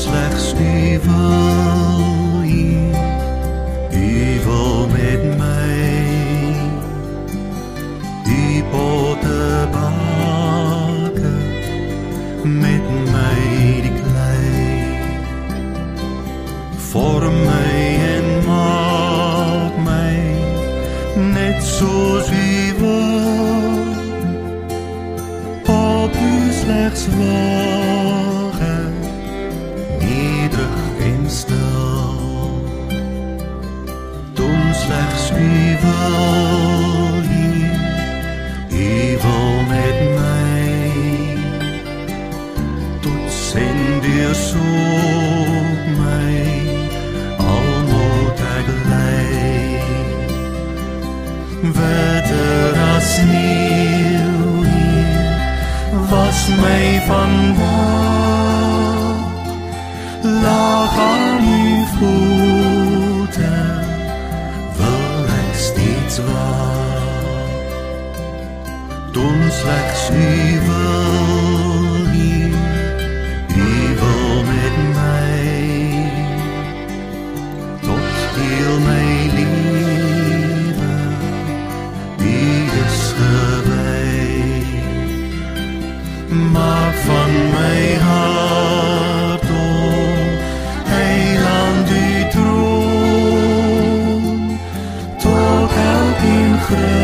slechts u wil hier, u wil met mij die potte baken, met mij die klei. Vorm mij en maak mij net zoals u wil, op u slechts wagen, nederig en stil. Doen slechts u wil hier, u wil met mij, tot en deursoek mij, al moet ek lei. Witter as sneeuw hier, was my vandag, lag aan uw voeten, wil ek steeds waak. Doen slechts u wil hier, u wil met mij, tot heel my lewe, u is gewy. Maak van my hart, o Heiland, u troon, tot elkeen grys.